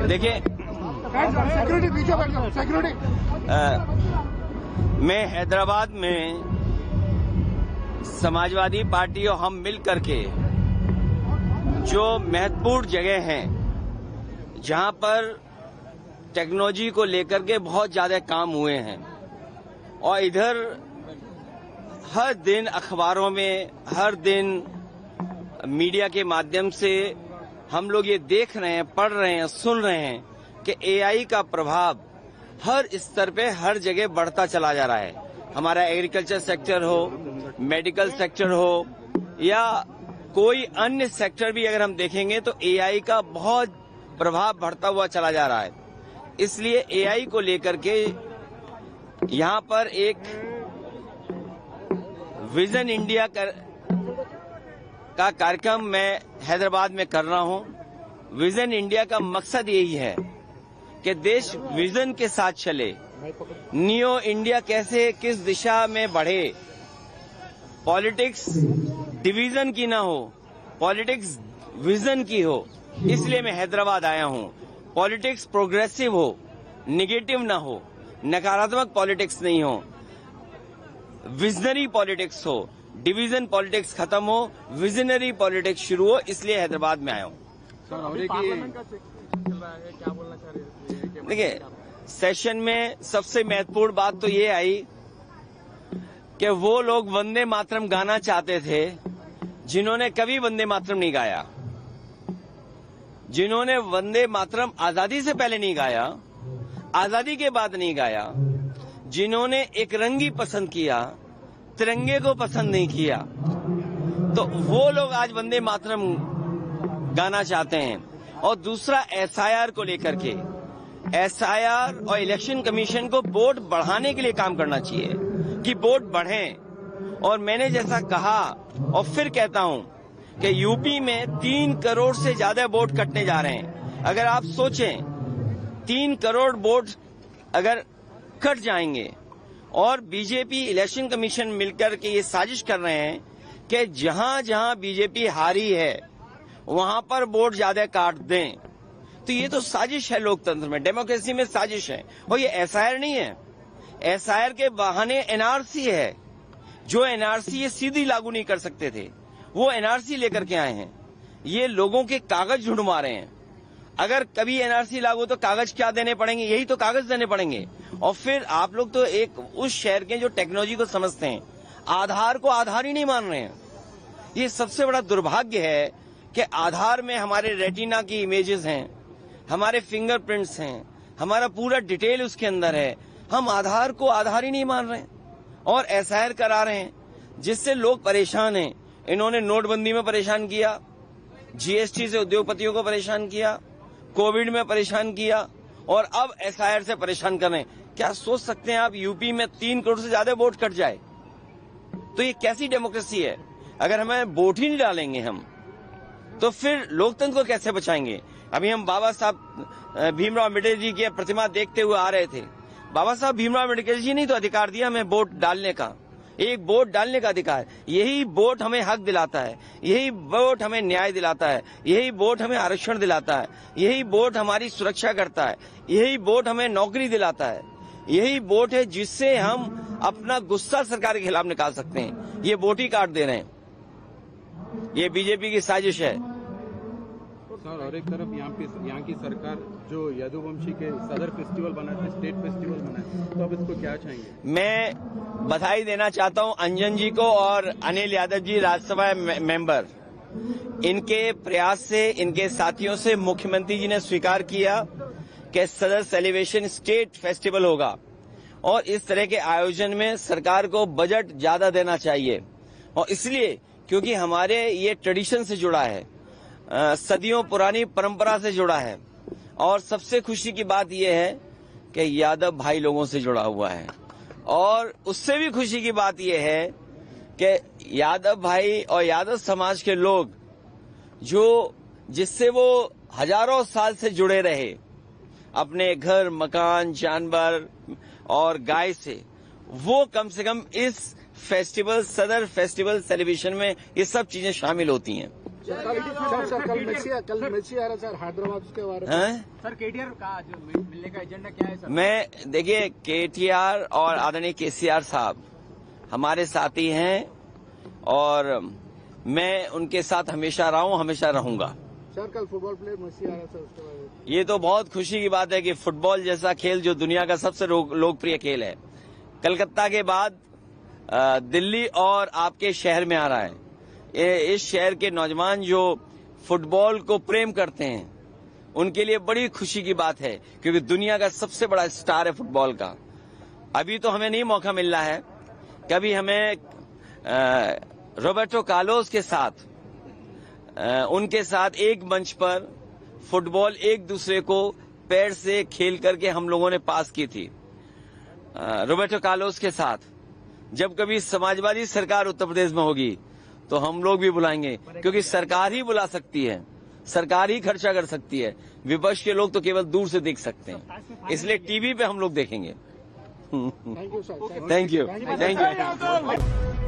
देखिए, मैं हैदराबाद में समाजवादी पार्टी और हम मिल करके जो महत्वपूर्ण जगह हैं जहां पर टेक्नोलॉजी को लेकर के बहुत ज्यादा काम हुए हैं और इधर हर दिन अखबारों में, हर दिन मीडिया के माध्यम से हम लोग ये देख रहे हैं, पढ़ रहे हैं, सुन रहे हैं कि एआई का प्रभाव हर स्तर पे हर जगह बढ़ता चला जा रहा है। हमारा एग्रीकल्चर सेक्टर हो, मेडिकल सेक्टर हो या कोई अन्य सेक्टर भी अगर हम देखेंगे तो एआई का बहुत प्रभाव बढ़ता हुआ चला जा रहा है। इसलिए एआई को लेकर के यहाँ पर एक विजन इंडिया का कार्यक्रम मैं हैदराबाद में कर रहा हूँ। विजन इंडिया का मकसद यही है कि देश विजन के साथ चले, न्यू इंडिया कैसे किस दिशा में बढ़े, पॉलिटिक्स डिवीजन की ना हो, पॉलिटिक्स विजन की हो। इसलिए मैं हैदराबाद आया हूँ। पॉलिटिक्स प्रोग्रेसिव हो, निगेटिव ना हो, नकारात्मक पॉलिटिक्स नहीं हो, विजनरी पॉलिटिक्स हो, डिवीजन पॉलिटिक्स खत्म हो, विजनरी पॉलिटिक्स शुरू हो। इसलिए हैदराबाद में आया हूँ। देखिए, सेशन में सबसे महत्वपूर्ण बात तो ये आई कि वो लोग वंदे मातरम गाना चाहते थे जिन्होंने कभी वंदे मातरम नहीं गाया, जिन्होंने वंदे मातरम आजादी से पहले नहीं गाया, आजादी के बाद नहीं गाया, जिन्होंने एक रंगी पसंद किया, तिरंगे को पसंद नहीं किया, तो वो लोग आज वंदे मातरम गाना चाहते हैं। और दूसरा एसआईआर को लेकर के, एसआईआर और इलेक्शन कमीशन को वोट बढ़ाने के लिए काम करना चाहिए कि वोट बढ़ें। और मैंने जैसा कहा और फिर कहता हूं कि यूपी में 3 करोड़ से ज्यादा वोट कटने जा रहे हैं। अगर आप सोचें 3 करोड़ वोट अगर कट जाएंगे और बीजेपी इलेक्शन कमीशन मिलकर के ये साजिश कर रहे हैं कि जहां जहां बीजेपी हारी है वहां पर वोट ज्यादा काट दें, तो ये तो साजिश है। लोकतंत्र में, डेमोक्रेसी में साजिश है। और ये एसआईआर नहीं है, एसआईआर के बहाने एनआरसी है। जो एनआरसी ये सीधी लागू नहीं कर सकते थे, वो एनआरसी लेकर के आए हैं। ये लोगों के कागज ढूंढवा रहे हैं। अगर कभी एनआरसी लागू तो कागज क्या देने पड़ेंगे? यही तो कागज देने पड़ेंगे। और फिर आप लोग तो एक उस शहर के जो टेक्नोलॉजी को समझते हैं, आधार को आधार ही नहीं मान रहे हैं। ये सबसे बड़ा दुर्भाग्य है कि आधार में हमारे रेटिना की इमेजेस हैं, हमारे फिंगरप्रिंट्स हैं, हमारा पूरा डिटेल उसके अंदर है। हम आधार को आधार ही नहीं मान रहे हैं और एसआईआर करा रहे हैं, जिससे लोग परेशान हैं। इन्होंने नोटबंदी में परेशान किया, जीएसटी से उद्योगपतियों को परेशान किया, कोविड में परेशान किया और अब एसआईआर से परेशान कर रहे हैं। क्या सोच सकते हैं आप यूपी में 3 करोड़ से ज्यादा वोट कट जाए? तो ये कैसी डेमोक्रेसी है? अगर हमें वोट ही नहीं डालेंगे हम, तो फिर लोकतंत्र को कैसे बचाएंगे? अभी हम बाबा साहब भीमराव अम्बेडकर जी की प्रतिमा देखते हुए आ रहे थे। बाबा साहब भीमराव अम्बेडकर जी ने तो अधिकार दिया हमें वोट डालने का, एक वोट डालने का अधिकार। यही वोट हमें हक दिलाता है, यही वोट हमें न्याय दिलाता है, यही वोट हमें आरक्षण दिलाता है, यही वोट हमारी सुरक्षा करता है, यही वोट हमें नौकरी दिलाता है, यही वोट है जिससे हम अपना गुस्सा सरकार के खिलाफ निकाल सकते हैं। ये वोट ही काट दे रहे हैं। ये बीजेपी की साजिश है। सर, और एक तरफ यहाँ की सरकार जो यदुवंशी के सदर फेस्टिवल बनाते, स्टेट फेस्टिवल बनाए, तो अब इसको क्या चाहेंगे? मैं बधाई देना चाहता हूं अंजन जी को और अनिल यादव जी, राज्यसभा मेंबर। इनके प्रयास से, इनके साथियों से मुख्यमंत्री जी ने स्वीकार किया कि सदर सेलिब्रेशन स्टेट फेस्टिवल होगा और इस तरह के आयोजन में सरकार को बजट ज्यादा देना चाहिए। और इसलिए क्योंकि हमारे ये ट्रेडिशन से जुड़ा है, सदियों पुरानी परंपरा से जुड़ा है। और सबसे खुशी की बात यह है कि यादव भाई लोगों से जुड़ा हुआ है। और उससे भी खुशी की बात यह है कि यादव भाई और यादव समाज के लोग जिससे वो हजारों साल से जुड़े रहे, अपने घर, मकान, जानवर और गाय से, वो कम से कम इस फेस्टिवल, सदर फेस्टिवल सेलिब्रेशन में ये सब चीजें शामिल होती हैं। सर कल मेसी आ रहा सर हैदराबाद, उसके बारे में हैं? सर केटीआर का जो मिलने का एजेंडा क्या है सर? मैं देखिए केटीआर और आदरणीय केसीआर साहब हमारे साथी हैं और मैं उनके साथ हमेशा रहा हूं, हमेशा रहूंगा। सर कल फुटबॉल प्लेयर मेसी आ रहा सर, उसके बारे में ये तो बहुत खुशी की बात है कि फुटबॉल जैसा खेल जो दुनिया का सबसे लोकप्रिय खेल है, कलकत्ता के बाद दिल्ली और आपके शहर में आ रहा है। इस शहर के नौजवान जो फुटबॉल को प्रेम करते हैं उनके लिए बड़ी खुशी की बात है, क्योंकि दुनिया का सबसे बड़ा स्टार है फुटबॉल का। अभी तो हमें नहीं मौका मिल रहा है, कभी हमें रॉबर्टो कार्लोस के साथ उनके साथ एक मंच पर फुटबॉल एक दूसरे को पैर से खेल करके हम लोगों ने पास की थी। रॉबर्टो कार्लोस के साथ जब कभी समाजवादी सरकार उत्तर प्रदेश में होगी तो हम लोग भी बुलाएंगे, क्योंकि सरकार ही बुला सकती है, सरकार ही खर्चा कर सकती है। विपक्ष के लोग तो केवल दूर से देख सकते हैं, इसलिए टीवी पे हम लोग देखेंगे। Thank you sir. Thank you.